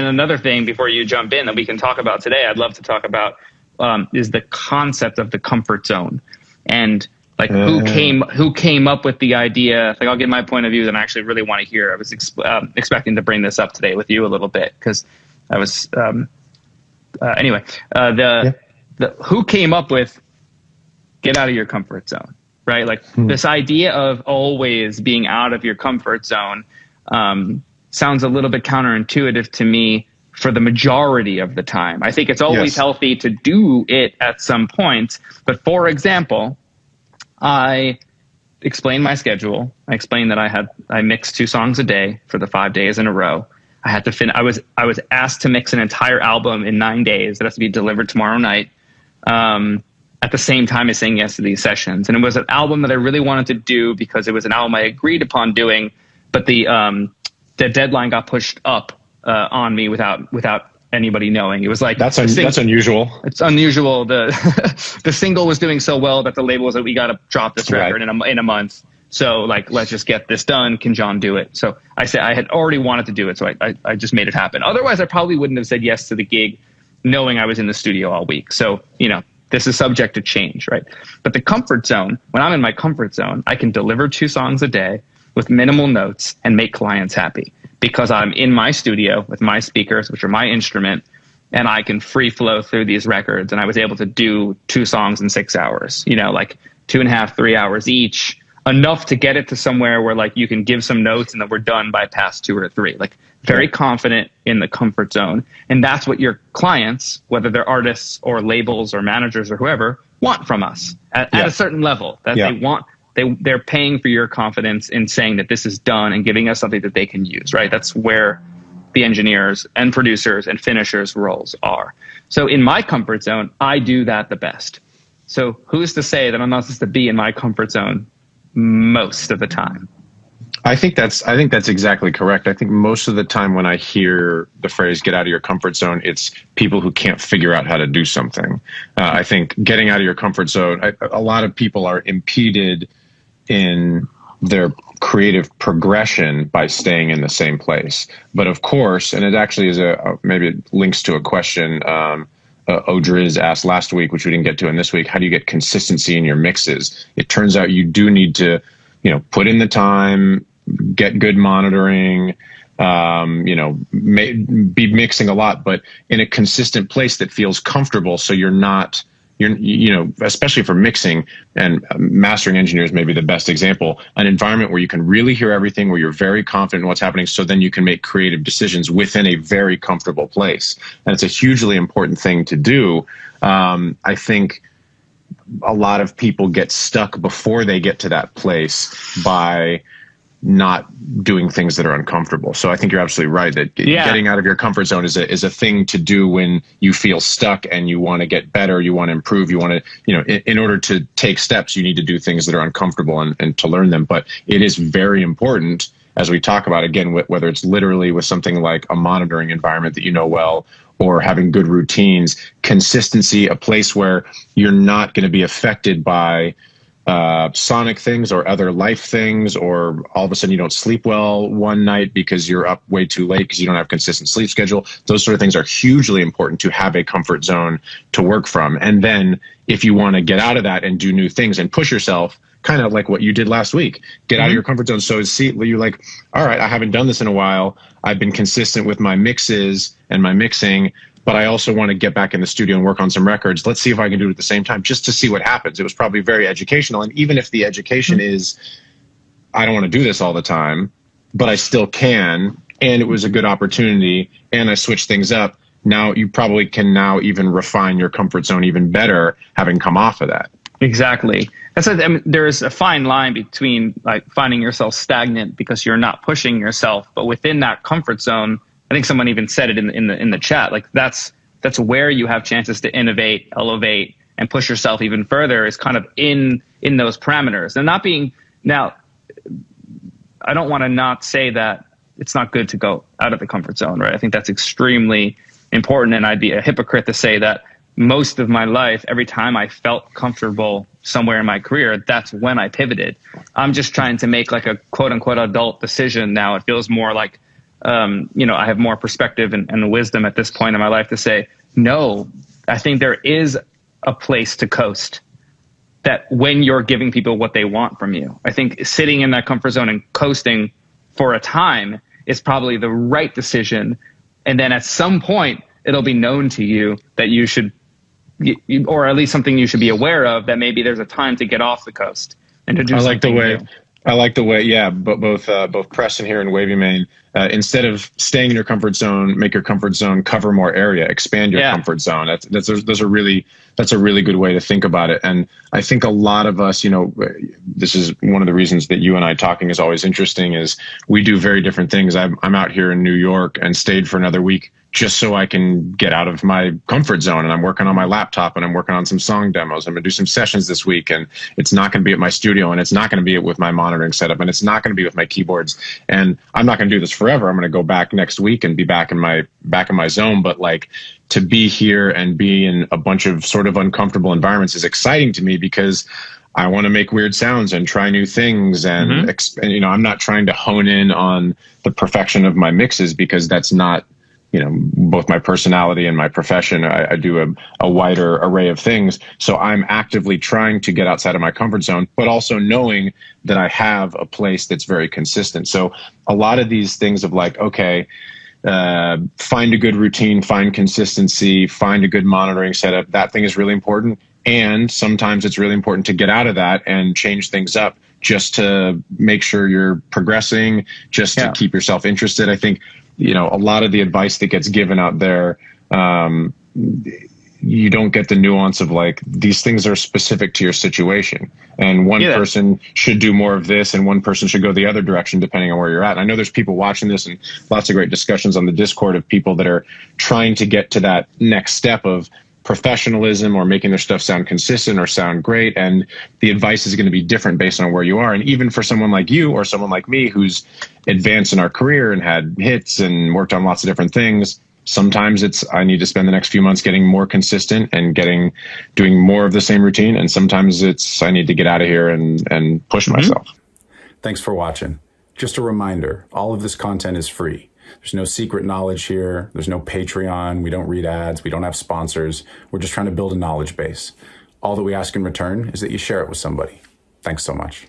then another thing before you jump in that we can talk about today, I'd love to talk about is the concept of the comfort zone, and like who came up with the idea. Like, I'll give my point of view that I actually really want to hear. I was expecting to bring this up today with you a little bit because I was anyway. Who came up with get out of your comfort zone, right? Like this idea of always being out of your comfort zone sounds a little bit counterintuitive to me for the majority of the time. I think it's always healthy to do it at some point. But for example, I explained my schedule. I explained that I mixed 2 songs a day for the 5 days in a row. I had to I was asked to mix an entire album in 9 days that has to be delivered tomorrow night. At the same time as saying yes to these sessions. And it was an album that I really wanted to do because it was an album I agreed upon doing, but the deadline got pushed up on me without anybody knowing. It was like that's unusual. It's unusual. The single was doing so well that the label was like, we got to drop this record in a month. So like, let's just get this done. Can Jon do it? So I said I had already wanted to do it, so I just made it happen. Otherwise, I probably wouldn't have said yes to the gig, knowing I was in the studio all week. So this is subject to change, right? But the comfort zone, when I'm in my comfort zone, I can deliver 2 songs a day with minimal notes and make clients happy because I'm in my studio with my speakers, which are my instrument, and I can free flow through these records. And I was able to do 2 songs in 6 hours, like 2.5, 3 hours each, enough to get it to somewhere where like you can give some notes and then we're done by past 2 or 3, like very confident in the comfort zone. And that's what your clients, whether they're artists or labels or managers or whoever, want from us at a certain level that they want. They're paying for your confidence in saying that this is done and giving us something that they can use, right? That's where the engineers and producers and finishers roles are. So in my comfort zone, I do that the best. So who's to say that I'm not supposed to be in my comfort zone most of the time? I think that's exactly correct. I think most of the time when I hear the phrase "get out of your comfort zone," it's people who can't figure out how to do something. I think getting out of your comfort zone, a lot of people are impeded in their creative progression by staying in the same place. But of course, and it actually is maybe it links to a question Odriz asked last week, which we didn't get to in this week. How do you get consistency in your mixes? It turns out you do need to, put in the time, get good monitoring, be mixing a lot, but in a consistent place that feels comfortable. So you're especially for mixing and mastering engineers, maybe the best example, an environment where you can really hear everything, where you're very confident in what's happening. So then you can make creative decisions within a very comfortable place. And it's a hugely important thing to do. I think a lot of people get stuck before they get to that place by not doing things that are uncomfortable. So I think you're absolutely right that getting out of your comfort zone is a thing to do when you feel stuck and you want to get better, you want to improve, you want to, in order to take steps, you need to do things that are uncomfortable and to learn them. But it is very important, as we talk about, again, whether it's literally with something like a monitoring environment that you know well, or having good routines, consistency, a place where you're not going to be affected by sonic things or other life things, or all of a sudden you don't sleep well one night because you're up way too late because you don't have consistent sleep schedule. Those sort of things are hugely important to have a comfort zone to work from. And then if you want to get out of that and do new things and push yourself, kind of like what you did last week, get out of your comfort zone. So you're like, all right, I haven't done this in a while. I've been consistent with my mixes and my mixing, but I also want to get back in the studio and work on some records. Let's see if I can do it at the same time, just to see what happens. It was probably very educational. And even if the education is, I don't want to do this all the time, but I still can, and it was a good opportunity, and I switched things up, now you probably can now even refine your comfort zone even better, having come off of that. Exactly. There is a fine line between like finding yourself stagnant because you're not pushing yourself, but within that comfort zone, I think someone even said it in the chat. Like that's where you have chances to innovate, elevate, and push yourself even further. Is kind of in those parameters. And now, I don't want to not say that it's not good to go out of the comfort zone, right? I think that's extremely important, and I'd be a hypocrite to say that most of my life, every time I felt comfortable somewhere in my career, that's when I pivoted. I'm just trying to make like a quote unquote adult decision now. It feels more like I have more perspective and wisdom at this point in my life to say, no, I think there is a place to coast, that when you're giving people what they want from you. I think sitting in that comfort zone and coasting for a time is probably the right decision. And then at some point, it'll be known to you that you should, or at least something you should be aware of, that maybe there's a time to get off the coast and to do something new. I like the way, yeah, but both Preston here and Wavy Main, instead of staying in your comfort zone, make your comfort zone cover more area, expand your comfort zone. That's a really good way to think about it. And I think a lot of us, this is one of the reasons that you and I talking is always interesting, is we do very different things. I'm out here in New York and stayed for another week just so I can get out of my comfort zone, and I'm working on my laptop and I'm working on some song demos. I'm gonna do some sessions this week, and it's not gonna be at my studio, and it's not gonna be with my monitoring setup, and it's not gonna be with my keyboards. And I'm not gonna do this forever. I'm gonna go back next week and be back in my zone. But like, to be here and be in a bunch of sort of uncomfortable environments is exciting to me, because I want to make weird sounds and try new things. And, I'm not trying to hone in on the perfection of my mixes, because that's not, both my personality and my profession. I do a wider array of things. So I'm actively trying to get outside of my comfort zone, but also knowing that I have a place that's very consistent. So a lot of these things of like, okay, find a good routine, find consistency, find a good monitoring setup. That thing is really important. And sometimes it's really important to get out of that and change things up just to make sure you're progressing, just to keep yourself interested. I think, a lot of the advice that gets given out there, you don't get the nuance of like, these things are specific to your situation. And one person should do more of this and one person should go the other direction, depending on where you're at. And I know there's people watching this, and lots of great discussions on the Discord of people that are trying to get to that next step of professionalism or making their stuff sound consistent or sound great. And the advice is going to be different based on where you are. And even for someone like you or someone like me who's advanced in our career and had hits and worked on lots of different things, sometimes I need to spend the next few months getting more consistent and doing more of the same routine. And sometimes I need to get out of here and push myself. Thanks for watching. Just a reminder, all of this content is free. There's no secret knowledge here. There's no Patreon. We don't read ads. We don't have sponsors. We're just trying to build a knowledge base. All that we ask in return is that you share it with somebody. Thanks so much.